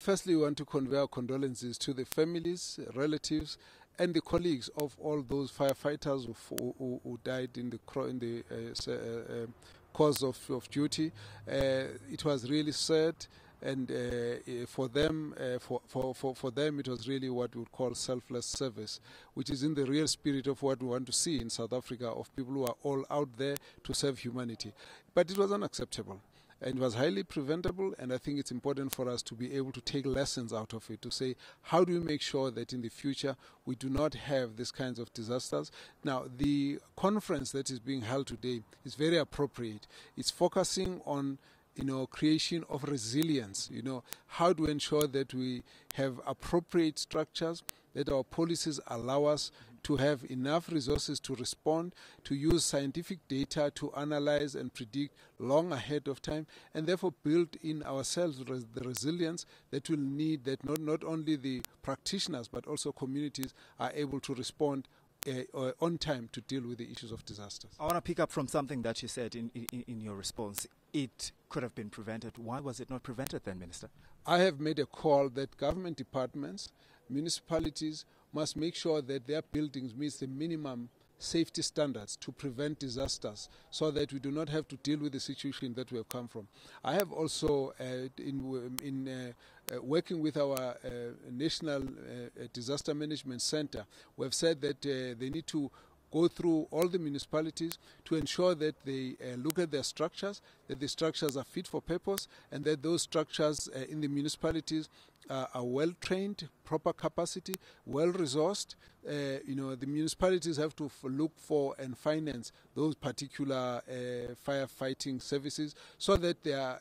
firstly, we want to convey our condolences to the families, relatives, and the colleagues of all those firefighters who died in the course of duty. It was really sad, and for them, for them, it was really what we would call selfless service, which is in the real spirit of what we want to see in South Africa, of people who are all out there to serve humanity. But it was unacceptable. And it was highly preventable, and I think it's important for us to be able to take lessons out of it, to say, how do we make sure that in the future we do not have these kinds of disasters? Now, the conference that is being held today is very appropriate. It's focusing on creation of resilience, how to ensure that we have appropriate structures, that our policies allow us to have enough resources to respond, to use scientific data to analyze and predict long ahead of time, and therefore build in ourselves the resilience that will need, that not only the practitioners but also communities are able to respond on time to deal with the issues of disasters. I want to pick up from something that you said in your response. It could have been prevented. Why was it not prevented then, Minister? I have made a call that government departments, municipalities must make sure that their buildings meet the minimum safety standards to prevent disasters, so that we do not have to deal with the situation that we have come from. I have also, working with our National Disaster Management Center, we have said that they need to go through all the municipalities to ensure that they look at their structures, that the structures are fit for purpose, and that those structures in the municipalities are well trained, proper capacity, well resourced. The municipalities have to look for and finance those particular firefighting services, so that their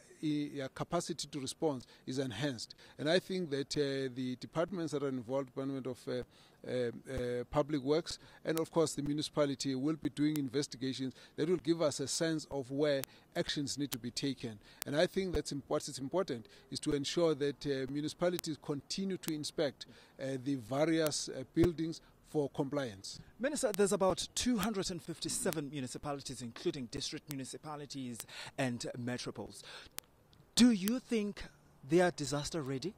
capacity to respond is enhanced. And I think that the departments that are involved, Department of Public Works, and of course the municipality, will be doing investigations that will give us a sense of where actions need to be taken. And I think that's what is important is to ensure that municipalities continue to inspect the various buildings for compliance. Minister, there's about 257 municipalities, including district municipalities and metropoles. Do you think they are disaster ready?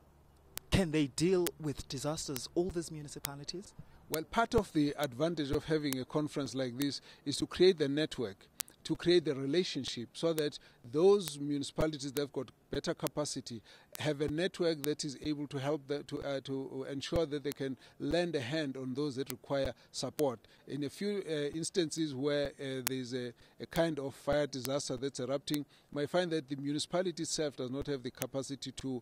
Can they deal with disasters, all these municipalities? Well, part of the advantage of having a conference like this is to create the network, to create the relationship, so that those municipalities that have got better capacity have a network that is able to help them to ensure that they can lend a hand on those that require support. In a few instances where there's a kind of fire disaster that's erupting, you might find that the municipality itself does not have the capacity to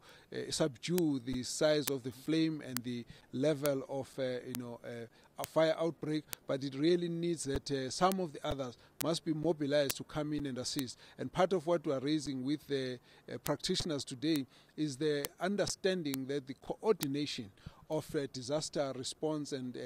subdue the size of the flame and the level of a fire outbreak, but it really needs that some of the others must be mobilized to come in and assist. And part of what we are raising with the practitioners today is the understanding that the coordination of disaster response and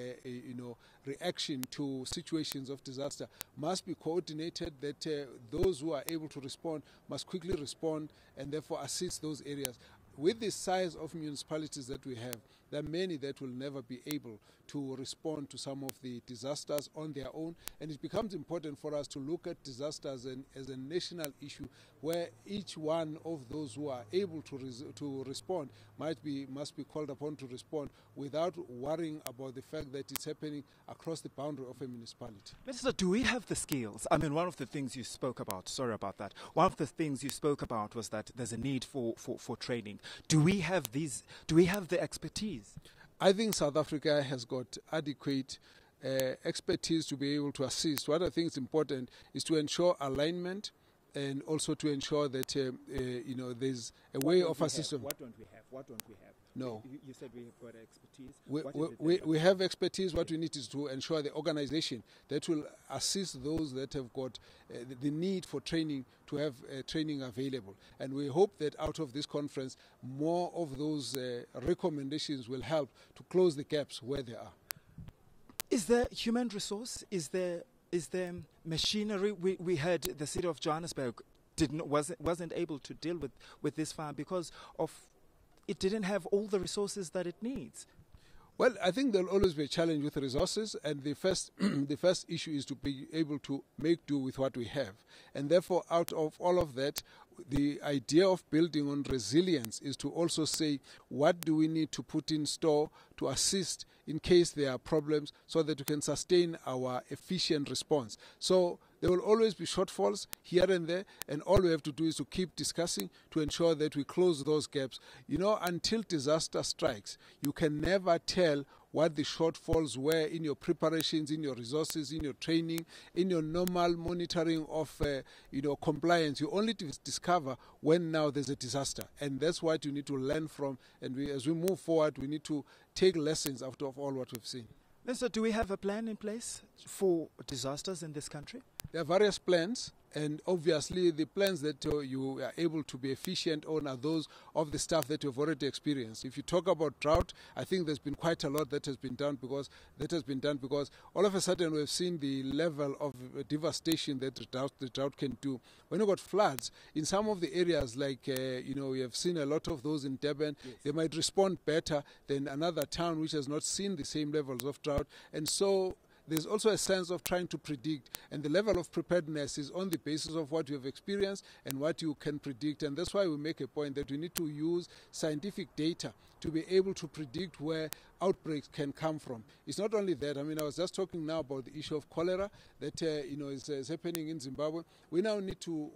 reaction to situations of disaster must be coordinated, that those who are able to respond must quickly respond and therefore assist those areas. With the size of municipalities that we have, there are many that will never be able to respond to some of the disasters on their own, and it becomes important for us to look at disasters as a national issue, where each one of those who are able to respond must be called upon to respond without worrying about the fact that it's happening across the boundary of a municipality. Minister, do we have the skills? I mean, one of the things you spoke about, sorry about that, one of the things you spoke about was that there's a need for training. Do we have the expertise? I think South Africa has got adequate expertise to be able to assist. What I think is important is to ensure alignment, and also to ensure that there's a way of assistance. What don't we have? No. You said we have got expertise. We have expertise. What we need is to ensure the organization that will assist those that have got the need for training to have training available. And we hope that out of this conference, more of those recommendations will help to close the gaps where they are. Is there human resource? Is there machinery? We heard the city of Johannesburg wasn't able to deal with this fire because of it didn't have all the resources that it needs. Well, I think there'll always be a challenge with the resources, and the first issue is to be able to make do with what we have. And therefore, out of all of that, the idea of building on resilience is to also say, what do we need to put in store to assist in case there are problems so that we can sustain our efficient response. So there will always be shortfalls here and there, and all we have to do is to keep discussing to ensure that we close those gaps. You know, until disaster strikes, you can never tell what the shortfalls were in your preparations, in your resources, in your training, in your normal monitoring of compliance. You only discover when now there's a disaster, and that's what you need to learn from. And as we move forward, we need to take lessons out of all what we've seen. Minister, do we have a plan in place for disasters in this country? There are various plans, and obviously the plans that you are able to be efficient on are those of the stuff that you've already experienced. If you talk about drought, I think there's been quite a lot that has been done because all of a sudden we've seen the level of devastation that the drought can do. When you've got floods, in some of the areas like, we have seen a lot of those in Durban, yes. They might respond better than another town which has not seen the same levels of drought. And so there's also a sense of trying to predict, and the level of preparedness is on the basis of what you have experienced and what you can predict. And that's why we make a point that we need to use scientific data to be able to predict where outbreaks can come from. It's not only that. I mean, I was just talking now about the issue of cholera that is happening in Zimbabwe. We now need to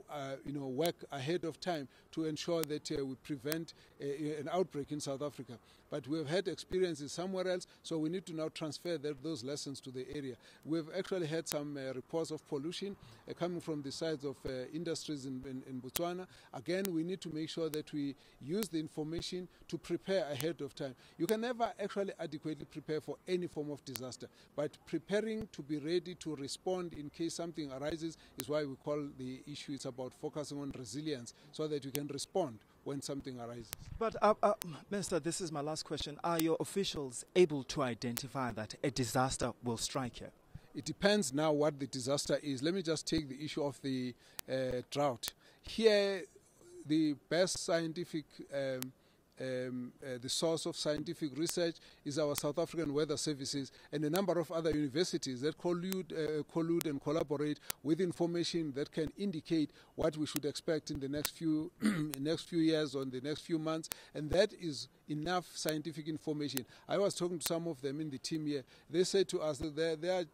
work ahead of time to ensure that we prevent an outbreak in South Africa. But we have had experiences somewhere else, so we need to now transfer those lessons to the area. We've actually had some reports of pollution coming from the sides of industries in Botswana. Again, we need to make sure that we use the information to prepare ahead of time. You can never actually adequately prepare for any form of disaster, but preparing to be ready to respond in case something arises is why we call the issue, it's about focusing on resilience so that you can respond when something arises. But, Minister, this is my last question. Are your officials able to identify that a disaster will strike here? It depends now what the disaster is. Let me just take the issue of the drought. Here, the best scientific the source of scientific research is our South African Weather Services and a number of other universities that collude and collaborate with information that can indicate what we should expect in the next few years or in the next few months, and that is enough scientific information. I was talking to some of them in the team here. They said to us that they are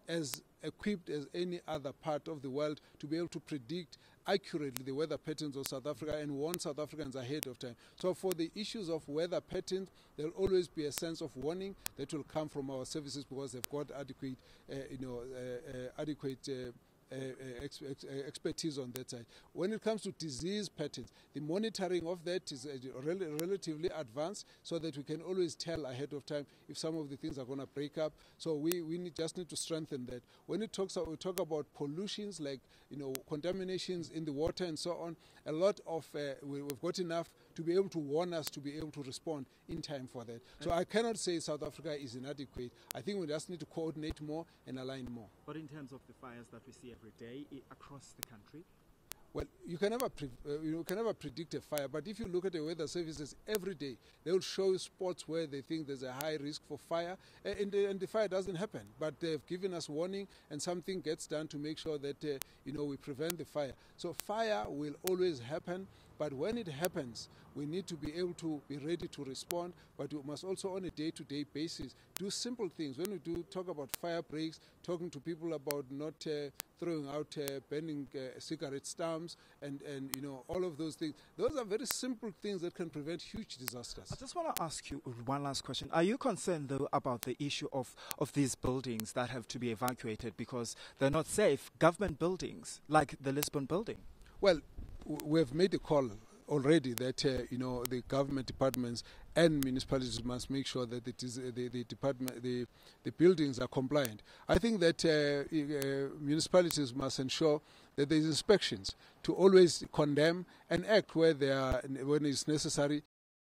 as equipped as any other part of the world to be able to predict accurately the weather patterns of South Africa and warn South Africans ahead of time. So for the issues of weather patterns, there will always be a sense of warning that will come from our services because they've got adequate expertise on that side. When it comes to disease patterns, the monitoring of that is relatively advanced so that we can always tell ahead of time if some of the things are going to break up. So we just need to strengthen that. When we talk about pollutions like contaminations in the water and so on, a lot of we've got enough to be able to warn us to be able to respond in time for that. So I cannot say South Africa is inadequate. I think we just need to coordinate more and align more. But in terms of the fires that we see every day across the country? Well, you can never predict a fire, but if you look at the weather services every day, they will show spots where they think there's a high risk for fire, and the fire doesn't happen. But they've given us warning, and something gets done to make sure that we prevent the fire. So fire will always happen, but when it happens, we need to be able to be ready to respond, but we must also on a day-to-day basis do simple things. When we do talk about fire breaks, talking to people about not throwing out burning cigarette stumps and all of those things. Those are very simple things that can prevent huge disasters. I just want to ask you one last question. Are you concerned, though, about the issue of these buildings that have to be evacuated because they're not safe, government buildings like the Lisbon building? Well, we have made a call already that the government departments and municipalities must make sure that the buildings are compliant. I think that municipalities must ensure that there is inspections to always condemn and act when it's necessary